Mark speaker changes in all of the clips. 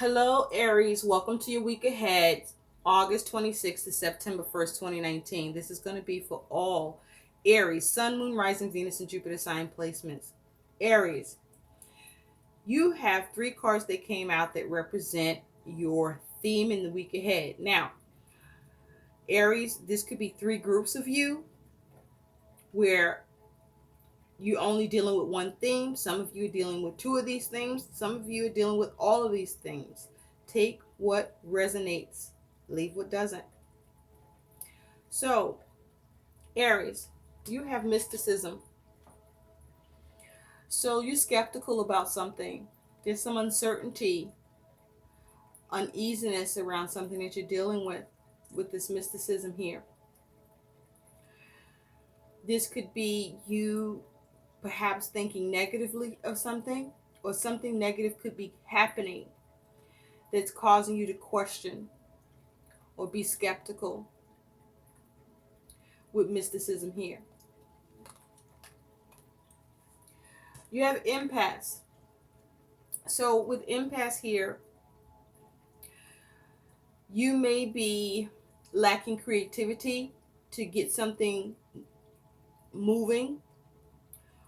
Speaker 1: Hello, Aries. Welcome to your week ahead, August 26th to September 1st, 2019. This is going to be for all Aries, Sun, Moon, Rising, Venus, and Jupiter sign placements. Aries, you have three cards that came out that represent your theme in the week ahead. Now, Aries, this could be three groups of you where you only dealing with one theme. Some of you are dealing with two of these themes. Some of you are dealing with all of these themes. Take what resonates, leave what doesn't. So, Aries, you have mysticism. So you're skeptical about something. There's some uncertainty, uneasiness around something that you're dealing with this mysticism here. This could be you perhaps thinking negatively of something, or something negative could be happening that's causing you to question or be skeptical with mysticism here. You have impasse. So with impasse here, you may be lacking creativity to get something moving,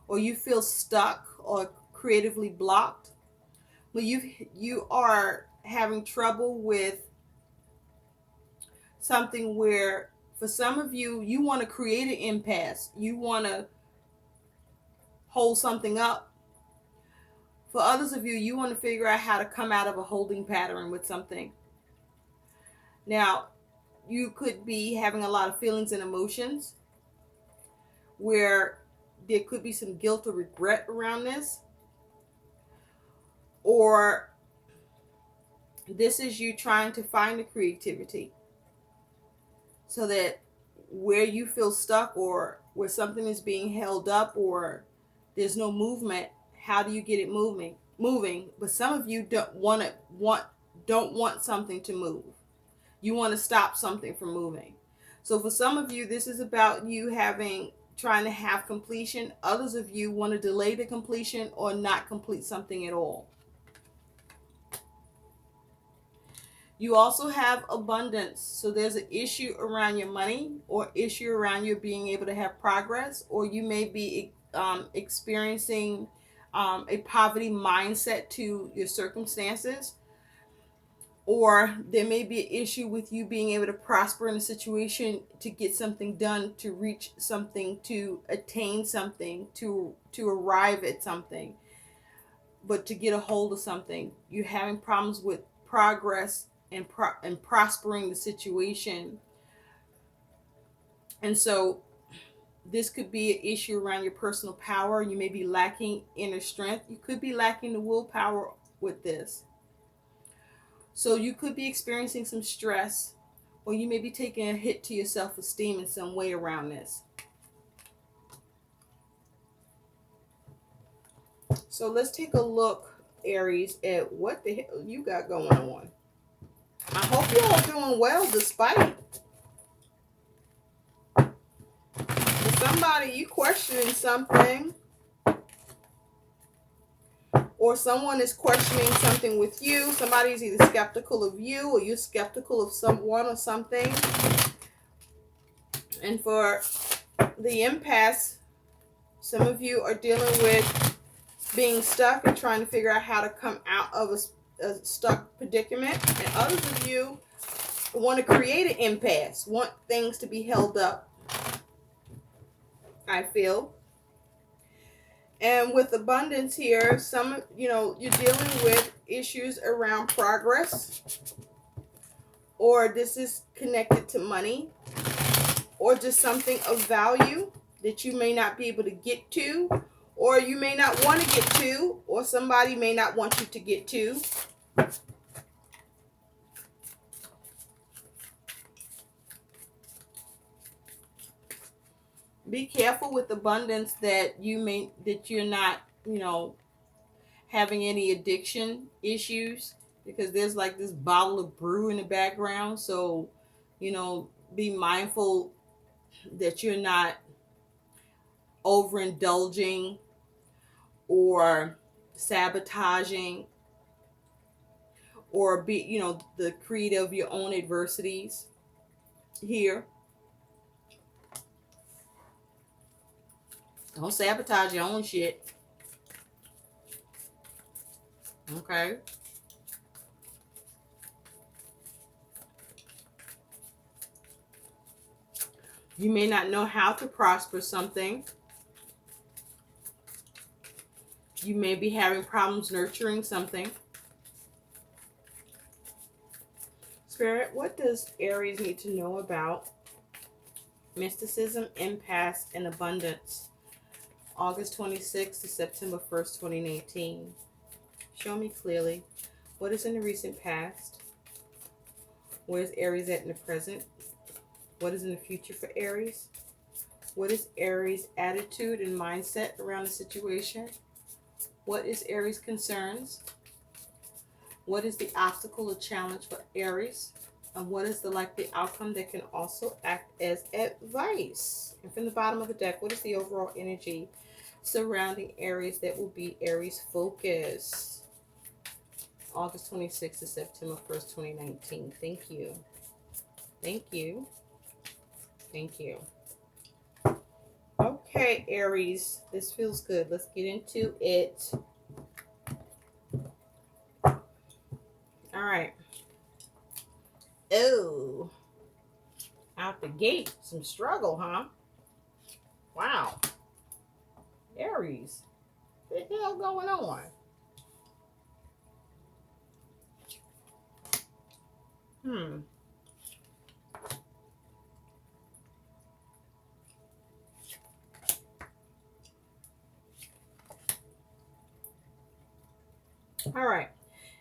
Speaker 1: or you feel stuck or creatively blocked. But you are having trouble with something where, for some of you, you want to create an impasse. You want to hold something up. For others of you, you want to figure out how to come out of a holding pattern with something. Now, you could be having a lot of feelings and emotions where there could be some guilt or regret around this, or this is you trying to find the creativity so that where you feel stuck or where something is being held up or there's no movement, how do you get it moving? But some of you don't want something to move. You want to stop something from moving. So for some of you, this is about you trying to have completion. Others of you want to delay the completion or not complete something at all. You also have abundance. So there's an issue around your money or issue around you being able to have progress, or you may be experiencing a poverty mindset to your circumstances, or there may be an issue with you being able to prosper in a situation, to get something done, to reach something, to attain something, to arrive at something. But to get a hold of something, you're having problems with progress and prospering the situation. And so this could be an issue around your personal power. You may be lacking inner strength. You could be lacking the willpower with this. So you could be experiencing some stress, or you may be taking a hit to your self-esteem in some way around this. So let's take a look, Aries, at what the hell you got going on. I hope you're all doing well despite. For somebody, you questioning something, or someone is questioning something with you. Somebody is either skeptical of you, or you're skeptical of someone or something. And for the impasse, some of you are dealing with being stuck and trying to figure out how to come out of a stuck predicament. And others of you want to create an impasse, want things to be held up, I feel. And with abundance here, you're dealing with issues around progress, or this is connected to money, or just something of value that you may not be able to get to, or you may not want to get to, or somebody may not want you to get to. Be careful with abundance that you're not, having any addiction issues, because there's like this bottle of brew in the background. So, be mindful that you're not overindulging or sabotaging or be, the creator of your own adversities here. Don't sabotage your own shit. Okay. You may not know how to prosper something. You may be having problems nurturing something. Spirit, what does Aries need to know about mysticism, impasse, and abundance? August 26th to September 1st, 2019. Show me clearly what is in the recent past. Where is Aries at in the present? What is in the future for Aries? What is Aries' attitude and mindset around the situation? What is Aries' concerns? What is the obstacle or challenge for Aries? And what is the likely outcome that can also act as advice? And from the bottom of the deck, what is the overall energy surrounding Aries that will be Aries' focus? August 26th to September 1st, 2019. Thank you. Thank you. Thank you. Okay, Aries, this feels good. Let's get into it. All right. Oh, out the gate, some struggle, huh? Wow. Aries, what the hell going on? Hmm. All right.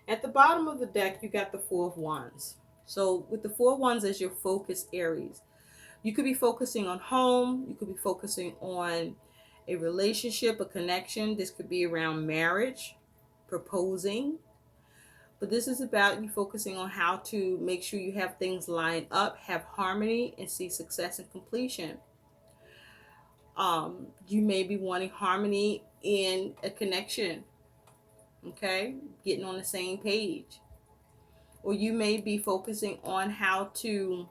Speaker 1: At the bottom of the deck, you got the Four of Wands. So with the Four of Wands as your focus, Aries, you could be focusing on home. You could be focusing on a relationship, a connection. This could be around marriage, proposing. But this is about you focusing on how to make sure you have things lined up, have harmony, and see success and completion. You may be wanting harmony in a connection, okay? Getting on the same page. Or you may be focusing on how to,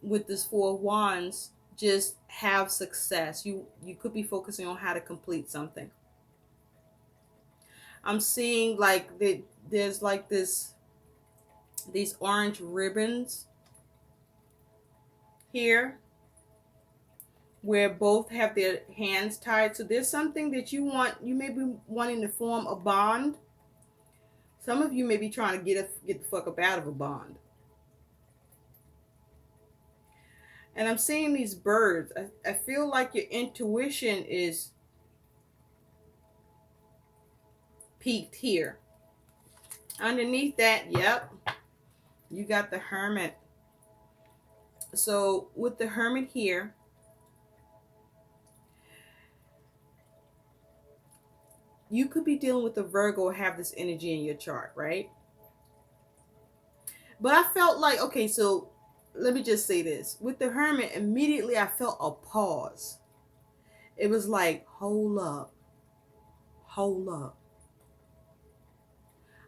Speaker 1: with this Four of Wands, just have success. You could be focusing on how to complete something. I'm seeing like there's like these orange ribbons here where both have their hands tied. So there's something that you may be wanting to form a bond. Some of you may be trying to get the fuck up out of a bond. And I'm seeing these birds. I feel like your intuition is peaked here. Underneath that, yep, you got the Hermit. So with the Hermit here, you could be dealing with a Virgo or have this energy in your chart, right? But I felt like, okay, so let me just say this. With the Hermit, immediately I felt a pause. It was like, hold up. Hold up.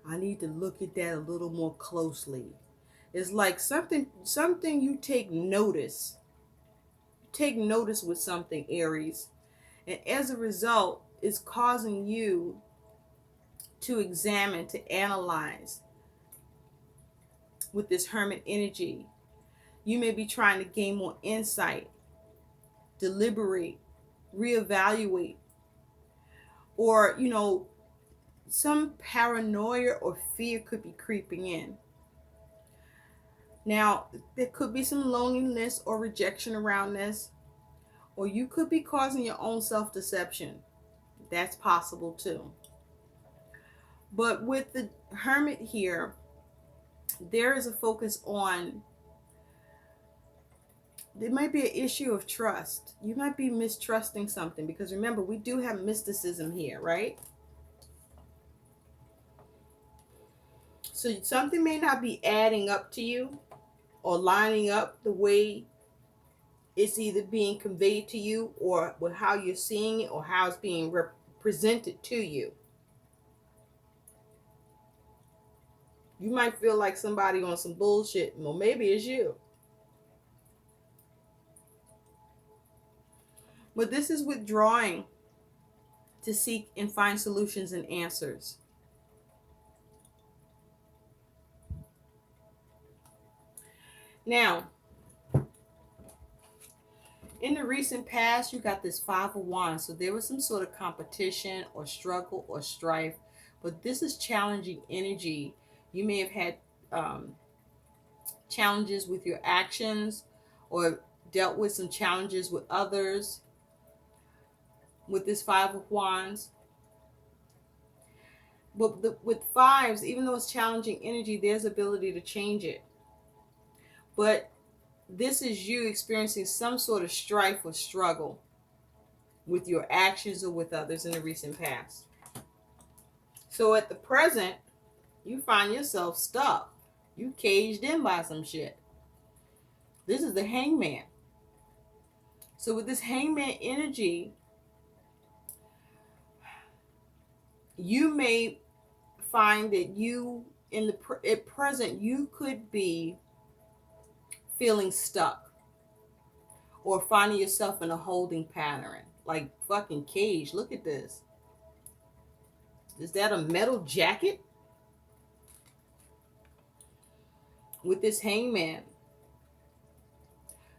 Speaker 1: I need to look at that a little more closely. It's like something you take notice. Take notice with something, Aries. And as a result, it's causing you to examine, to analyze with this Hermit energy. You may be trying to gain more insight, deliberate, reevaluate, or, some paranoia or fear could be creeping in. Now, there could be some loneliness or rejection around this, or you could be causing your own self-deception. That's possible too. But with the Hermit here, there is a focus on, there might be an issue of trust. You might be mistrusting something because remember, we do have mysticism here, right? So something may not be adding up to you or lining up the way it's either being conveyed to you or with how you're seeing it or how it's being presented to you. You might feel like somebody on some bullshit. Well, maybe it's you. But this is withdrawing to seek and find solutions and answers. Now, in the recent past, you got this Five of Wands. So there was some sort of competition or struggle or strife. But this is challenging energy. You may have had challenges with your actions or dealt with some challenges with others with this Five of Wands. But with fives, even though it's challenging energy, there's ability to change it. But this is you experiencing some sort of strife or struggle with your actions or with others in the recent past. So at the present, you find yourself stuck. You caged in by some shit. This is the Hangman. So with this Hangman energy, you may find that you in the at present you could be feeling stuck or finding yourself in a holding pattern, like fucking cage. Look at this. Is that a metal jacket? With this Hangman,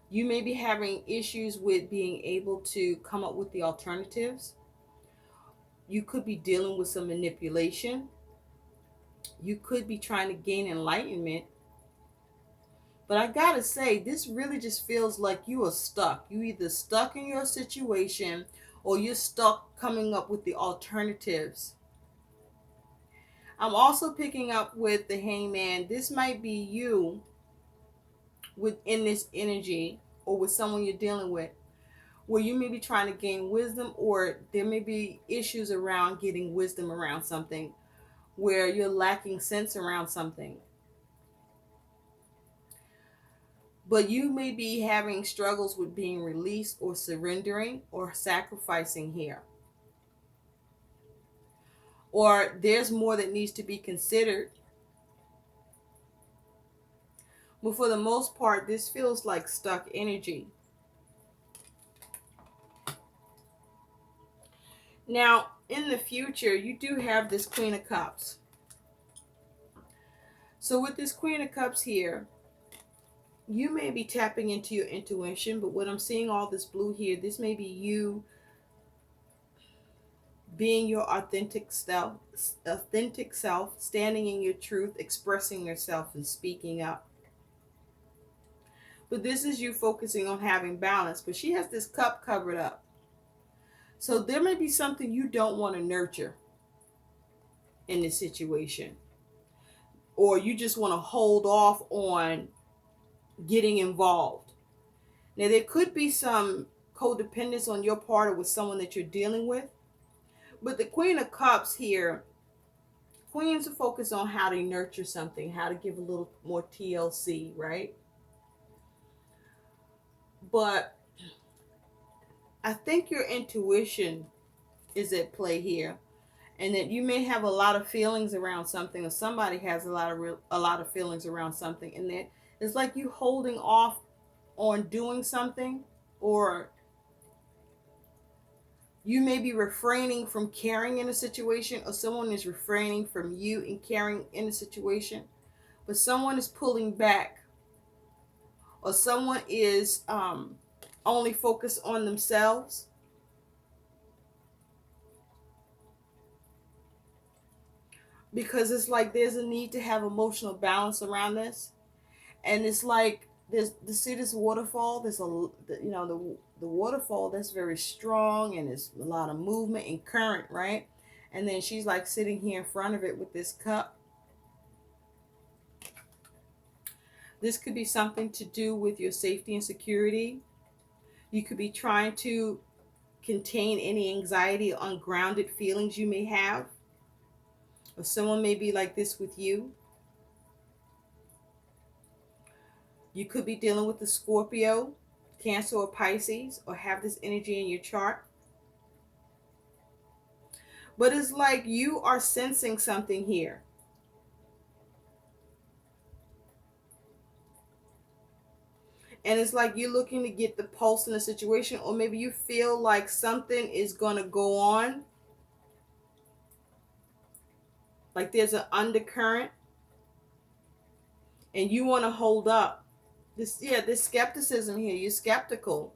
Speaker 1: you may be having issues with being able to come up with the alternatives. You could be dealing with some manipulation. You could be trying to gain enlightenment. But I gotta say, this really just feels like you are stuck. You either stuck in your situation or you're stuck coming up with the alternatives. I'm also picking up with the Hangman. This might be you within this energy or with someone you're dealing with, where you may be trying to gain wisdom, or there may be issues around getting wisdom around something where you're lacking sense around something. But you may be having struggles with being released or surrendering or sacrificing here. Or there's more that needs to be considered. But for the most part, this feels like stuck energy. Now, in the future, you do have this Queen of Cups. So with this Queen of Cups here, you may be tapping into your intuition, but what I'm seeing all this blue here, this may be you being your authentic self, standing in your truth, expressing yourself and speaking up. But this is you focusing on having balance. But she has this cup covered up. So there may be something you don't want to nurture in this situation. Or you just want to hold off on getting involved. Now, there could be some codependence on your part or with someone that you're dealing with. But the Queen of Cups here, Queens are focused on how to nurture something, how to give a little more TLC, right? But I think your intuition is at play here, and that you may have a lot of feelings around something, or somebody has a lot of feelings around something, and that it's like you holding off on doing something, or you may be refraining from caring in a situation, or someone is refraining from you in caring in a situation, but someone is pulling back, or someone is only focused on themselves. Because it's like there's a need to have emotional balance around this, and it's like there's to see this waterfall. There's the waterfall that's very strong, and there's a lot of movement and current, right? And then she's like sitting here in front of it with this cup. This could be something to do with your safety and security. You could be trying to contain any anxiety or ungrounded feelings you may have. Or someone may be like this with you. You could be dealing with the Scorpio, Cancer, or Pisces, or have this energy in your chart. But it's like you are sensing something here. And it's like you're looking to get the pulse in the situation, or maybe you feel like something is going to go on, like there's an undercurrent, and you want to hold up this. Yeah, this skepticism here. You're skeptical.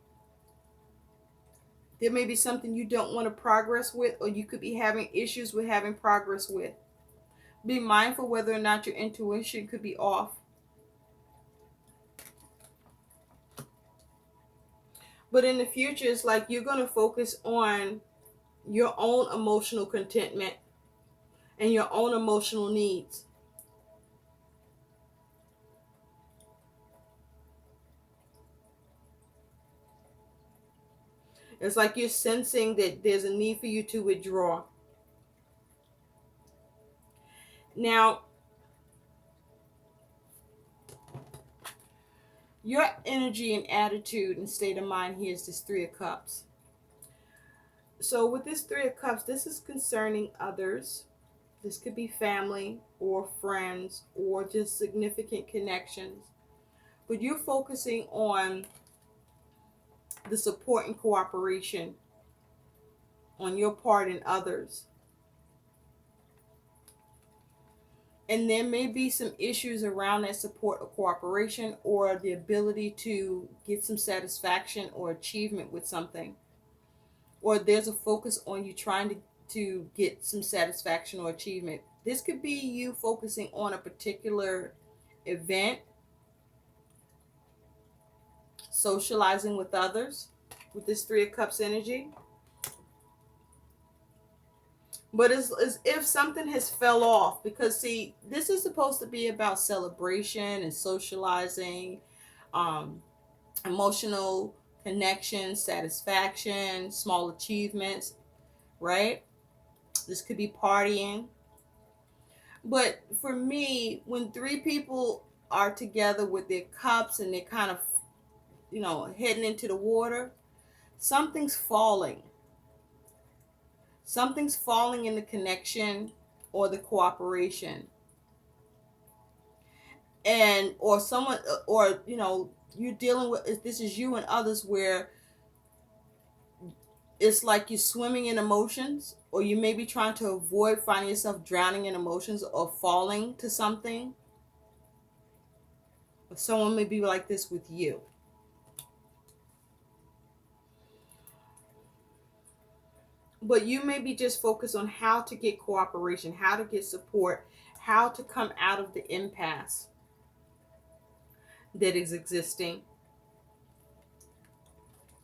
Speaker 1: There may be something you don't want to progress with, or you could be having issues with having progress with. Be mindful whether or not your intuition could be off. But in the future, it's like you're going to focus on your own emotional contentment and your own emotional needs. It's like you're sensing that there's a need for you to withdraw. Now, your energy and attitude and state of mind here is this Three of Cups. So with this Three of Cups, this is concerning others. This could be family or friends or just significant connections. But you're focusing on the support and cooperation on your part and others. And there may be some issues around that support or cooperation, or the ability to get some satisfaction or achievement with something. Or there's a focus on you trying to get some satisfaction or achievement. This could be you focusing on a particular event, socializing with others with this Three of Cups energy. But it's as if something has fell off, because see, this is supposed to be about celebration and socializing, um, emotional connection, satisfaction, small achievements, right? This could be partying. But for me, when three people are together with their cups and they're kind of, heading into the water, something's falling. Something's falling in the connection or the cooperation. And or someone, or you're dealing with, this is you and others, where it's like you're swimming in emotions, or you may be trying to avoid finding yourself drowning in emotions or falling to something. Or someone may be like this with you. But you may be just focused on how to get cooperation, how to get support, how to come out of the impasse that is existing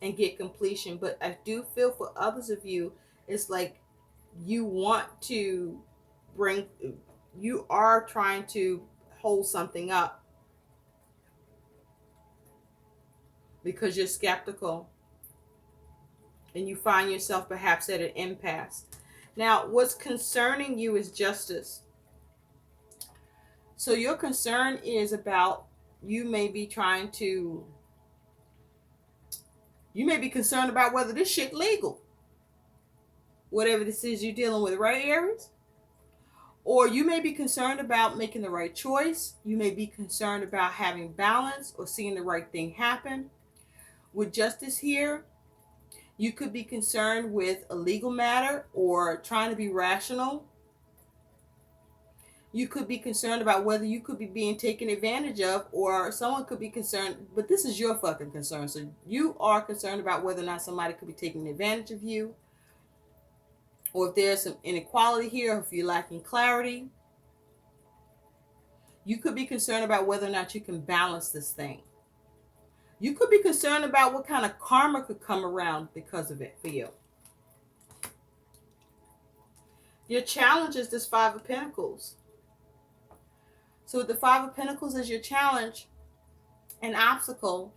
Speaker 1: and get completion. But I do feel for others of you, it's like you want to bring, you are trying to hold something up because you're skeptical and you find yourself perhaps at an impasse. Now, what's concerning you is justice. So your concern is about, you may be trying to, you may be concerned about whether this shit legal. Whatever this is you're dealing with, right, Aries? Or you may be concerned about making the right choice. You may be concerned about having balance or seeing the right thing happen. With justice here, you could be concerned with a legal matter or trying to be rational. You could be concerned about whether you could be being taken advantage of, or someone could be concerned, but this is your fucking concern. So you are concerned about whether or not somebody could be taking advantage of you, or if there's some inequality here, or if you're lacking clarity. You could be concerned about whether or not you can balance this thing. You could be concerned about what kind of karma could come around because of it for you. Your challenge is this Five of Pentacles. So with the Five of Pentacles as your challenge, an obstacle,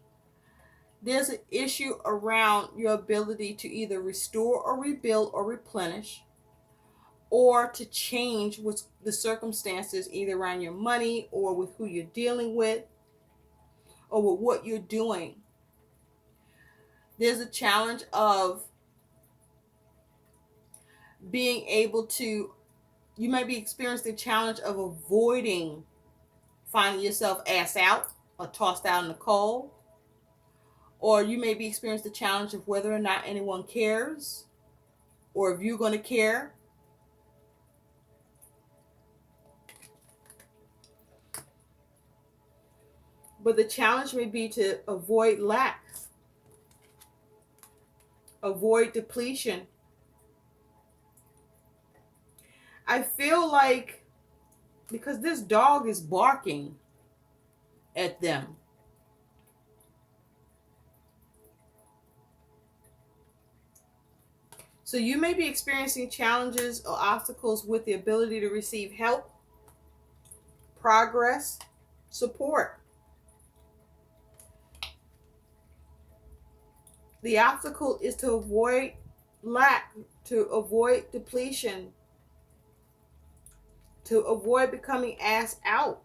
Speaker 1: there's an issue around your ability to either restore or rebuild or replenish, or to change with the circumstances, either around your money or with who you're dealing with or with what you're doing. There's a challenge of being able to, you might be experiencing the challenge of avoiding finding yourself ass out or tossed out in the cold. Or you may be experiencing the challenge of whether or not anyone cares, or if you're going to care. But the challenge may be to avoid lack, avoid depletion. I feel like because this dog is barking at them. So you may be experiencing challenges or obstacles with the ability to receive help, progress, support. The obstacle is to avoid lack, to avoid depletion, to avoid becoming asked out.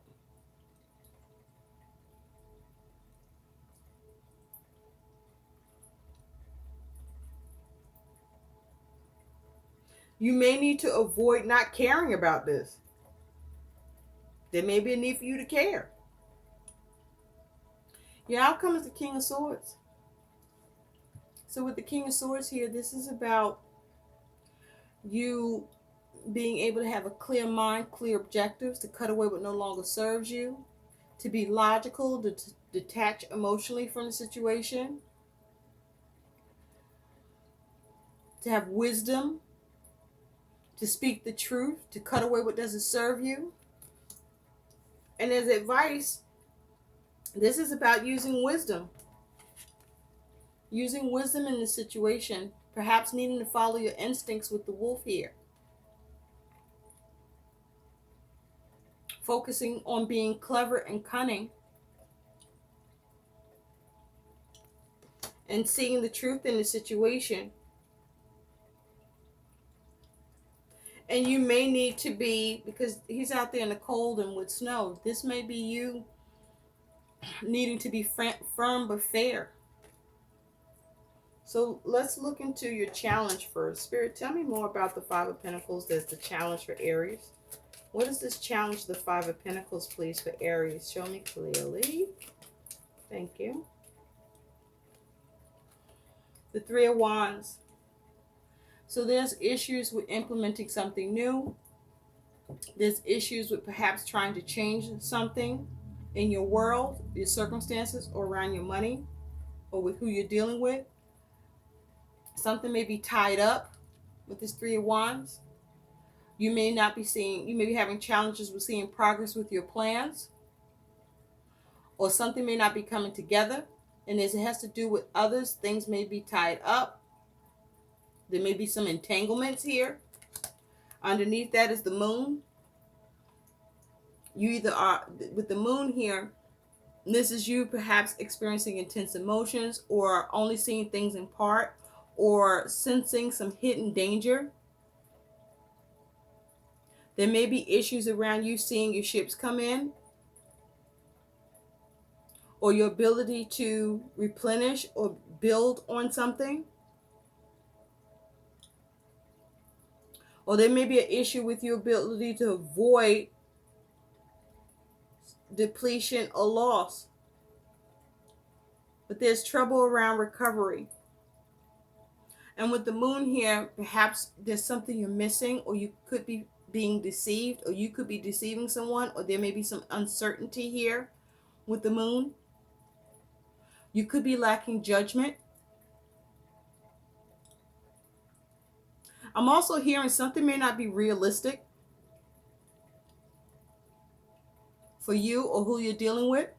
Speaker 1: You may need to avoid not caring about this. There may be a need for you to care. Your outcome is the King of Swords. So with the King of Swords here, this is about you being able to have a clear mind, clear objectives, to cut away what no longer serves you, to be logical, to detach emotionally from the situation, to have wisdom, to speak the truth, to cut away what doesn't serve you. And as advice, this is about using wisdom. Using wisdom in the situation, perhaps needing to follow your instincts with the wolf here. Focusing on being clever and cunning, and seeing the truth in the situation. And you may need to be, because he's out there in the cold and with snow, this may be you needing to be firm but fair. So let's look into your challenge first. Spirit, tell me more about the Five of Pentacles. That's the challenge for Aries. What is this challenge, the Five of Pentacles, please, for Aries? Show me clearly. Thank you. The Three of Wands. So there's issues with implementing something new. There's issues with perhaps trying to change something in your world, your circumstances, or around your money, or with who you're dealing with. Something may be tied up with this Three of Wands. You may be having challenges with seeing progress with your plans, or something may not be coming together. And as it has to do with others, things may be tied up. There may be some entanglements here. Underneath that is the moon. You either are, with the moon here, this is you perhaps experiencing intense emotions, or only seeing things in part, or sensing some hidden danger. There may be issues around you seeing your ships come in, or your ability to replenish or build on something. Or there may be an issue with your ability to avoid depletion or loss. But there's trouble around recovery. And with the moon here, perhaps there's something you're missing, or you could be being deceived, or you could be deceiving someone, or there may be some uncertainty here with the moon. You could be lacking judgment. I'm also hearing something may not be realistic for you or who you're dealing with.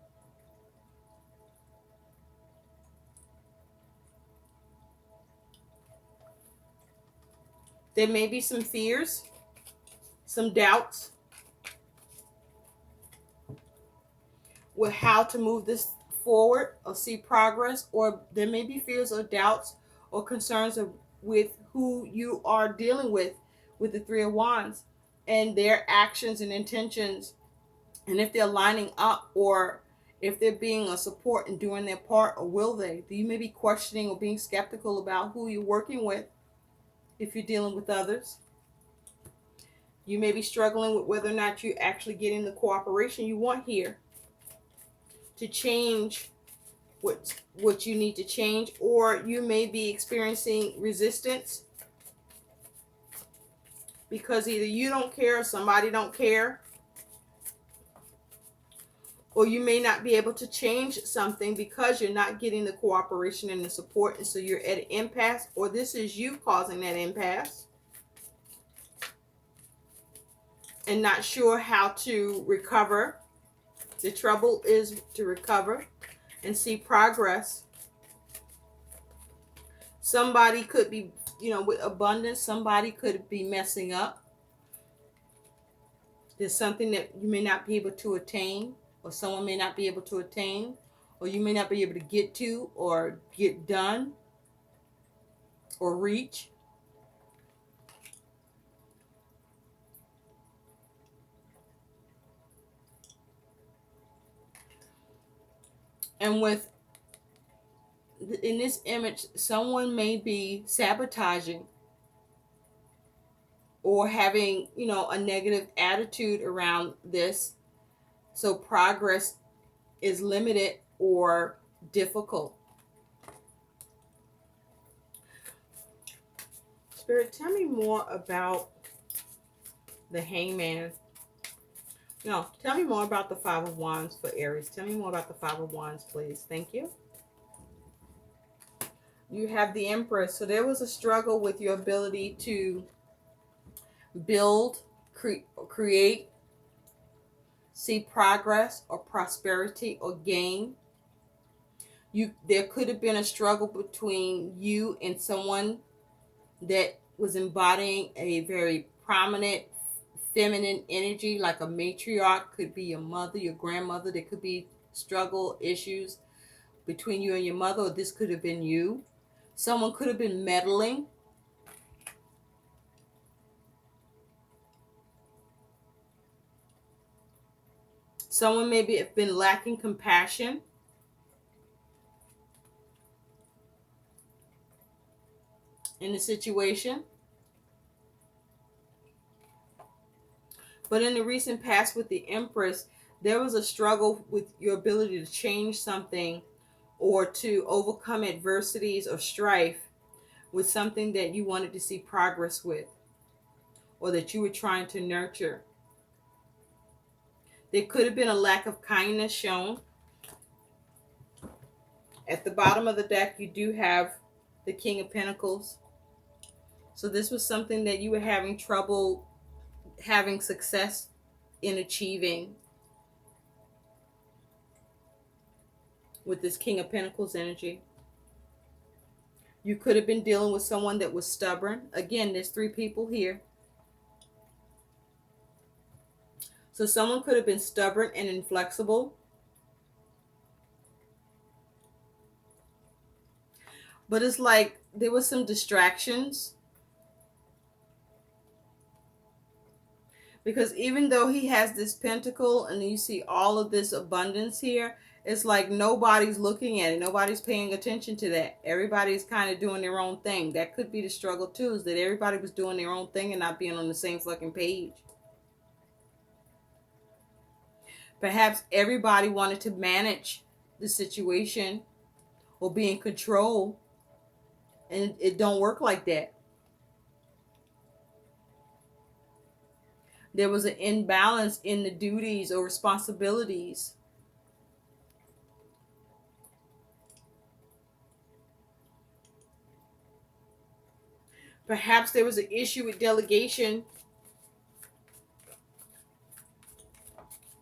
Speaker 1: There may be some fears, some doubts with how to move this forward or see progress, or there may be fears or doubts or concerns with who you are dealing with the Three of Wands, and their actions and intentions, and if they're lining up, or if they're being a support and doing their part, or will they. You may be questioning or being skeptical about who you're working with if you're dealing with others. You may be struggling with whether or not you're actually getting the cooperation you want here to change what you need to change, or you may be experiencing resistance because either you don't care or somebody don't care, or you may not be able to change something because you're not getting the cooperation and the support, and so you're at an impasse, or this is you causing that impasse and not sure how to recover. The trouble is to recover and see progress. Somebody could be, with abundance, somebody could be messing up. There's something that you may not be able to attain, or someone may not be able to attain, or you may not be able to get to, or get done, or reach. And in this image, someone may be sabotaging or having, a negative attitude around this. So progress is limited or difficult. Spirit, tell me more about the Hangman. No, tell me more about the Five of Wands for Aries. Tell me more about the Five of Wands, please. Thank you. You have the Empress. So there was a struggle with your ability to build, create, see progress or prosperity or gain. There could have been a struggle between you and someone that was embodying a very prominent feminine energy, like a matriarch. Could be your mother, your grandmother. There could be struggle issues between you and your mother, or this could have been you. Someone could have been meddling. Someone maybe have been lacking compassion in the situation. But in the recent past with the Empress, there was a struggle with your ability to change something or to overcome adversities or strife with something that you wanted to see progress with, or that you were trying to nurture. There could have been a lack of kindness shown. At the bottom of the deck, you do have the King of Pentacles. So this was something that you were having trouble having success in achieving with this King of Pentacles energy. You could have been dealing with someone that was stubborn. Again, there's three people here. So someone could have been stubborn and inflexible. But it's like there was some distractions. Because even though he has this pentacle and you see all of this abundance here, it's like nobody's looking at it. Nobody's paying attention to that. Everybody's kind of doing their own thing. That could be the struggle too, is that everybody was doing their own thing and not being on the same fucking page. Perhaps everybody wanted to manage the situation or be in control, and it don't work like that. There was an imbalance in the duties or responsibilities. Perhaps there was an issue with delegation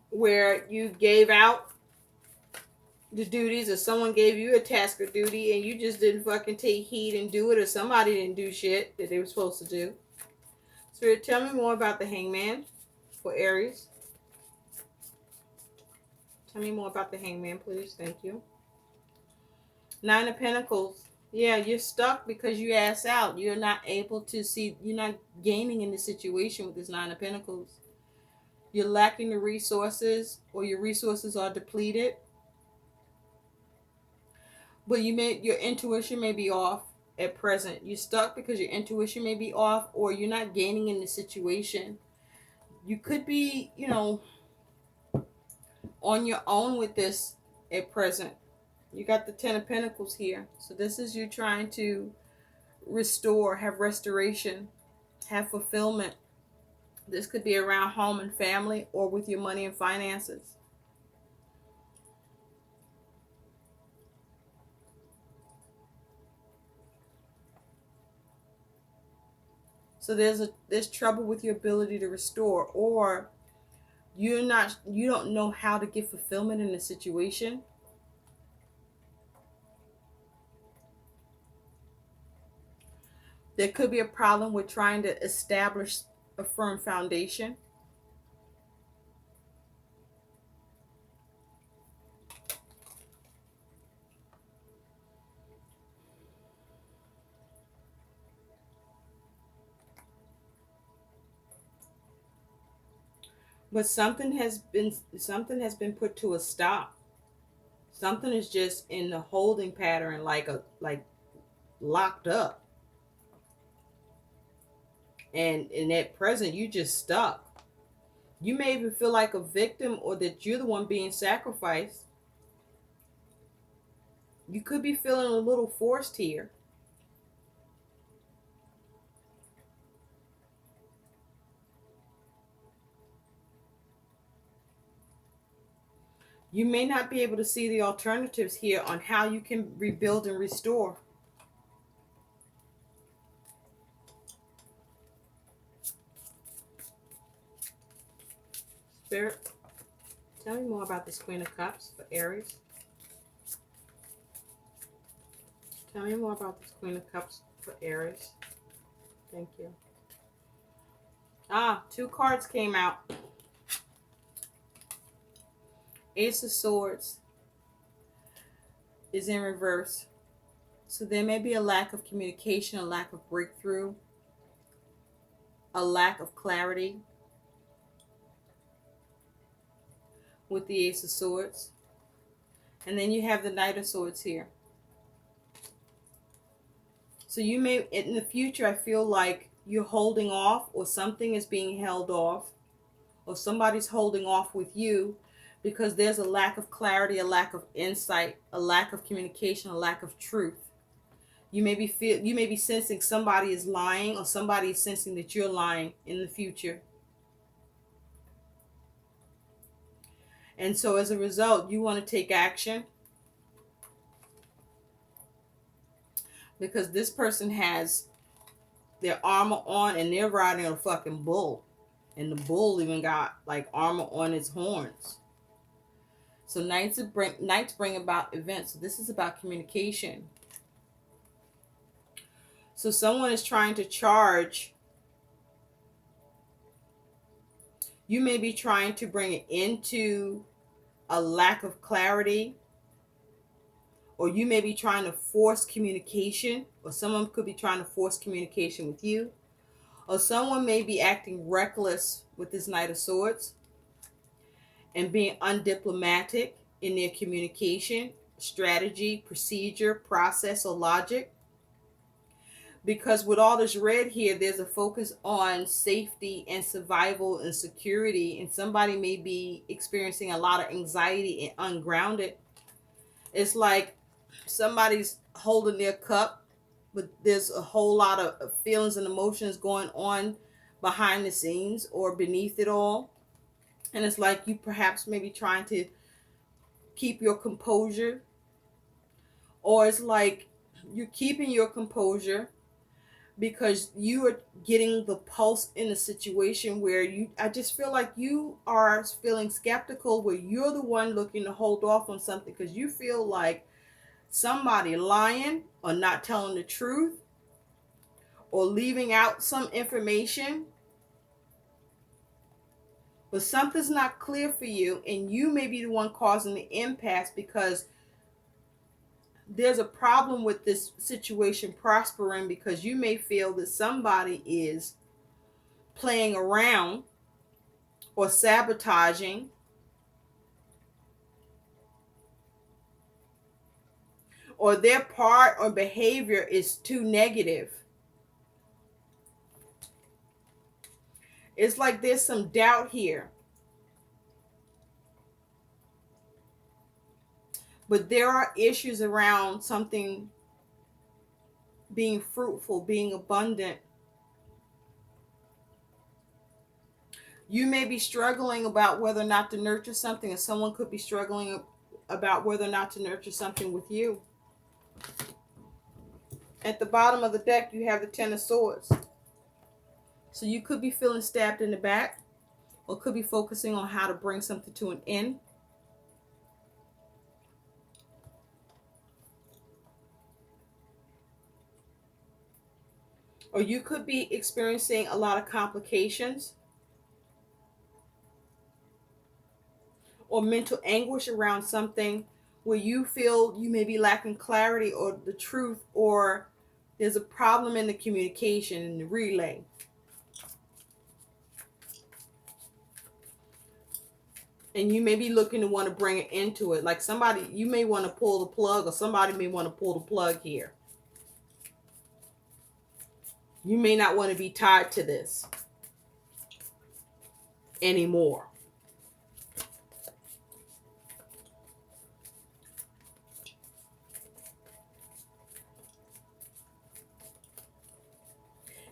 Speaker 1: where you gave out the duties, or someone gave you a task or duty and you just didn't fucking take heed and do it, or somebody didn't do shit that they were supposed to do. Spirit, tell me more about the Hangman for Aries. Tell me more about the Hangman, please. Thank you. Nine of Pentacles. Yeah, you're stuck because you ass out. You're not able to see, you're not gaining in the situation with this Nine of Pentacles. You're lacking the resources, or your resources are depleted. But your intuition may be off at present. You're stuck because your intuition may be off, or you're not gaining in the situation. You could be, on your own with this at present. You got the Ten of Pentacles here. So this is you trying to restore, have restoration, have fulfillment. This could be around home and family or with your money and finances. So there's trouble with your ability to restore, or you don't know how to get fulfillment in a situation. There could be a problem with trying to establish a firm foundation. But something has been put to a stop. Something is just in the holding pattern, like locked up. And in that present, you just stuck. You may even feel like a victim or that you're the one being sacrificed. You could be feeling a little forced here. You may not be able to see the alternatives here on how you can rebuild and restore. Spirit, tell me more about this Queen of Cups for Aries. Tell me more about this Queen of Cups for Aries. Thank you. Two cards came out. Ace of Swords is in reverse. So there may be a lack of communication, a lack of breakthrough, a lack of clarity with the Ace of Swords. And then you have the Knight of Swords here. So you may, in the future, I feel like you're holding off, or something is being held off, or somebody's holding off with you because there's a lack of clarity, a lack of insight, a lack of communication, a lack of truth. You may be sensing somebody is lying, or somebody is sensing that you're lying in the future. And so as a result, you want to take action because this person has their armor on and they're riding a fucking bull. And the bull even got like armor on its horns. So knights bring about events. So this is about communication. So someone is trying to charge. You may be trying to bring it into a lack of clarity, or you may be trying to force communication, or someone could be trying to force communication with you, or someone may be acting reckless with this Knight of Swords and being undiplomatic in their communication, strategy, procedure, process, or logic. Because with all this red here, there's a focus on safety and survival and security, and somebody may be experiencing a lot of anxiety and ungrounded. It's like somebody's holding their cup, but there's a whole lot of feelings and emotions going on behind the scenes or beneath it all. And it's like you perhaps maybe trying to keep your composure, or it's like you're keeping your composure because you are getting the pulse in a situation where I just feel like you are feeling skeptical, where you're the one looking to hold off on something because you feel like somebody lying or not telling the truth or leaving out some information, but something's not clear for you, and you may be the one causing the impasse because there's a problem with this situation prospering, because you may feel that somebody is playing around or sabotaging, or their part or behavior is too negative. It's like there's some doubt here. But there are issues around something being fruitful, being abundant. You may be struggling about whether or not to nurture something, and someone could be struggling about whether or not to nurture something with you. At the bottom of the deck, you have the Ten of Swords. So you could be feeling stabbed in the back, or could be focusing on how to bring something to an end. Or you could be experiencing a lot of complications or mental anguish around something where you feel you may be lacking clarity or the truth, or there's a problem in the communication and the relay. And you may be looking to want to bring it into it. Like somebody, you may want to pull the plug, or somebody may want to pull the plug here. You may not want to be tied to this anymore.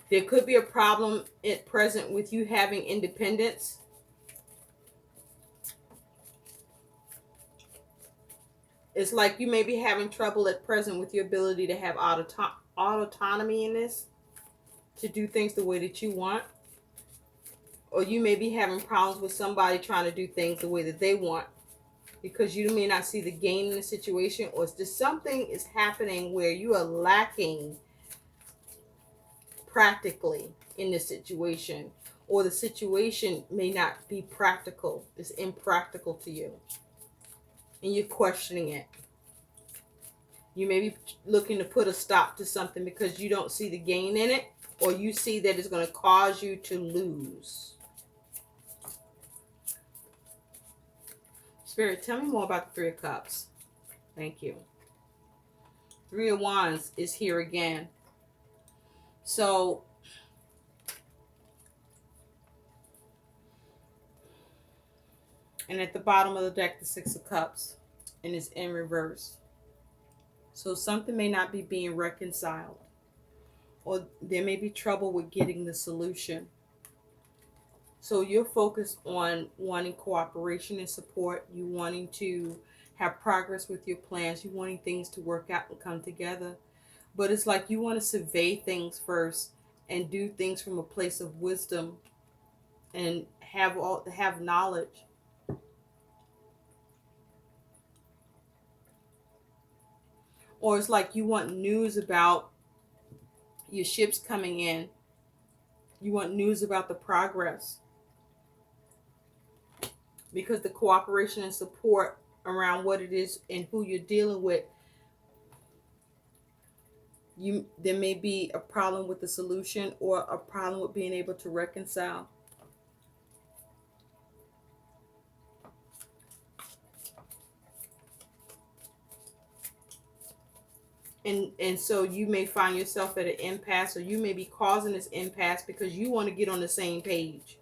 Speaker 1: There could be a problem at present with you having independence. It's like you may be having trouble at present with your ability to have autonomy in this, to do things the way that you want. Or you may be having problems with somebody trying to do things the way that they want, because you may not see the gain in the situation, or it's just something is happening where you are lacking practically in this situation, or the situation may not be practical. It's impractical to you, and you're questioning it. You may be looking to put a stop to something because you don't see the gain in it, or you see that it's going to cause you to lose. Spirit, tell me more about the Three of Cups. Thank you. Three of Wands is here again. So, and at the bottom of the deck, the Six of Cups, and it's in reverse. So something may not be being reconciled, or there may be trouble with getting the solution. So you're focused on wanting cooperation and support. You wanting to have progress with your plans. You wanting things to work out and come together. But it's like you want to survey things first and do things from a place of wisdom and have knowledge. Or it's like you want news about your ships coming in. You want news about the progress. Because the cooperation and support around what it is and who you're dealing with, there may be a problem with the solution, or a problem with being able to reconcile. And so you may find yourself at an impasse, or you may be causing this impasse because you want to get on the same page,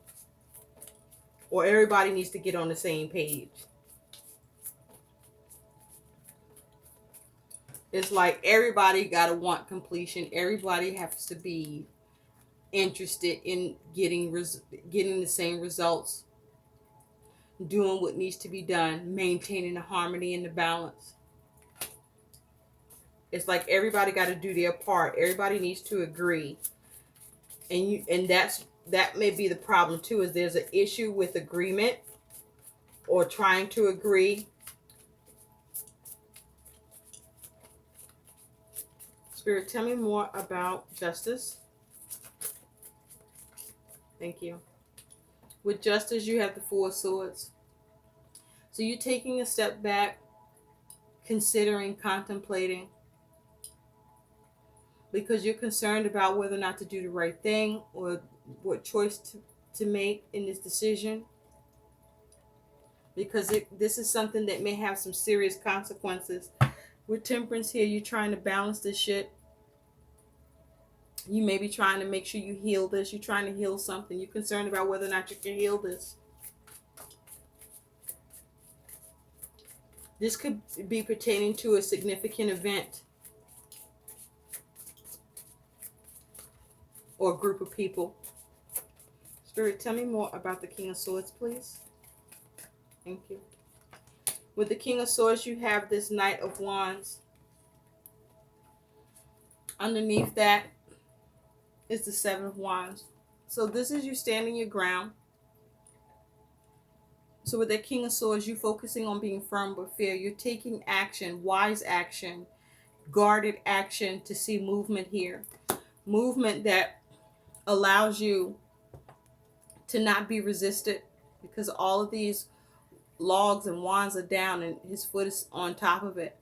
Speaker 1: or everybody needs to get on the same page. It's like everybody got to want completion. Everybody has to be interested in getting the same results, doing what needs to be done, maintaining the harmony and the balance. It's like everybody got to do their part. Everybody needs to agree. And that may be the problem too, is there's an issue with agreement or trying to agree. Spirit, tell me more about justice. Thank you. With justice, you have the Four of Swords. So you're taking a step back, considering, contemplating, because you're concerned about whether or not to do the right thing, or what choice to make in this decision. Because this is something that may have some serious consequences. With Temperance here, you're trying to balance this shit. You may be trying to make sure you heal this. You're trying to heal something. You're concerned about whether or not you can heal this. This could be pertaining to a significant event or a group of people. Spirit, tell me more about the King of Swords, please. Thank you. With the King of Swords, you have this Knight of Wands. Underneath that is the Seven of Wands. So this is you standing your ground. So with the King of Swords, you focusing on being firm but fair. You're taking action, wise action, guarded action to see movement here. Movement that allows you to not be resisted, because all of these logs and wands are down and his foot is on top of it.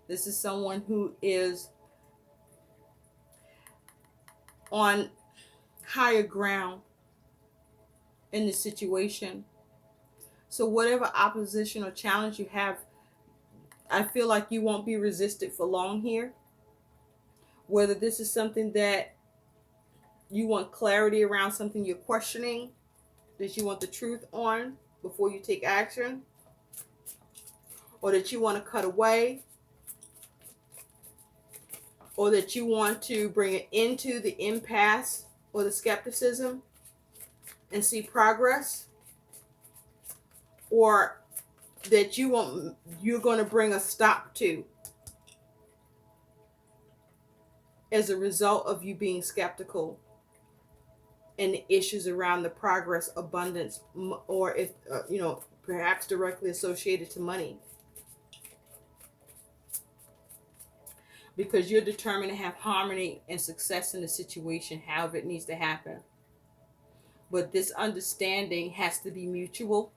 Speaker 1: This is someone who is on higher ground in this situation. So whatever opposition or challenge you have, I feel like you won't be resisted for long here. Whether this is something that you want clarity around, something you're questioning, that you want the truth on before you take action, or that you want to cut away, or that you want to bring it into the impasse or the skepticism and see progress, or that you're going to bring a stop to as a result of you being skeptical and the issues around the progress, abundance, or if perhaps directly associated to money, because you're determined to have harmony and success in the situation, however it needs to happen. But this understanding has to be mutual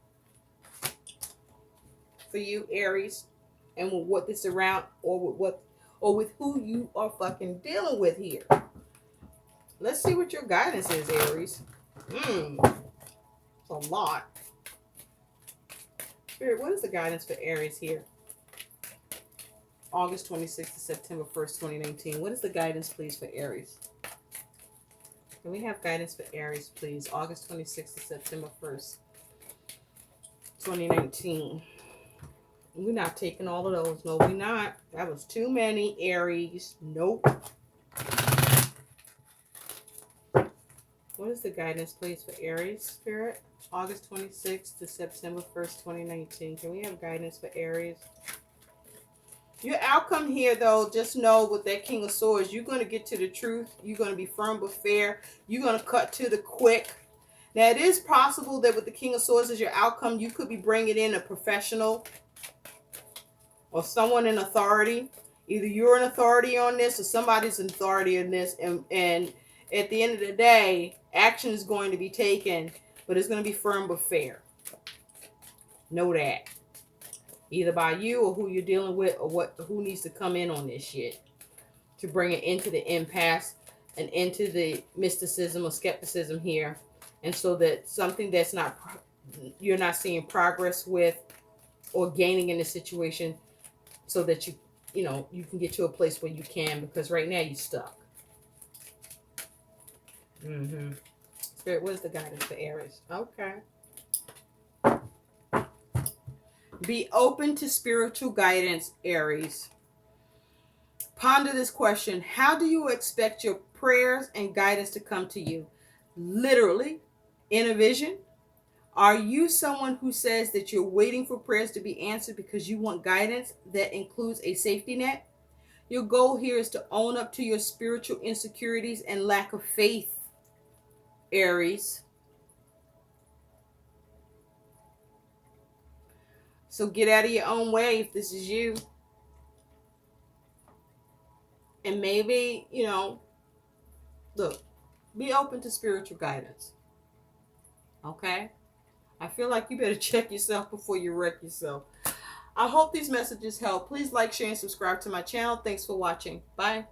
Speaker 1: for you, Aries, and with what this around, or with who you are fucking dealing with here. Let's see what your guidance is, Aries. A lot. Spirit, what is the guidance for Aries here? August 26th to September 1st, 2019. What is the guidance, please, for Aries? Can we have guidance for Aries, please? August 26th to September 1st, 2019. We're not taking all of those. No, we're not. That was too many, Aries. Nope. What is the guidance, please, for Aries, Spirit? August 26th to September 1st, 2019. Can we have guidance for Aries? Your outcome here, though, just know with that King of Swords, you're going to get to the truth. You're going to be firm but fair. You're going to cut to the quick. Now, it is possible that with the King of Swords as your outcome, you could be bringing in a professional or someone in authority. Either you're an authority on this or somebody's an authority on this. And at the end of the day, action is going to be taken, but it's going to be firm but fair. Know that. Either by you or who you're dealing with, or who needs to come in on this shit to bring it into the impasse and into the mysticism or skepticism here. And so that something that's you're not seeing progress with or gaining in the situation, so that you can get to a place where you can, because right now you're stuck. Spirit, what is the guidance for Aries? Okay. Be open to spiritual guidance, Aries. Ponder this question. How do you expect your prayers and guidance to come to you? Literally, in a vision? Are you someone who says that you're waiting for prayers to be answered because you want guidance that includes a safety net? Your goal here is to own up to your spiritual insecurities and lack of faith, Aries. So get out of your own way if this is you. And maybe, look, be open to spiritual guidance. Okay? I feel like you better check yourself before you wreck yourself. I hope these messages help. Please like, share, and subscribe to my channel. Thanks for watching. Bye.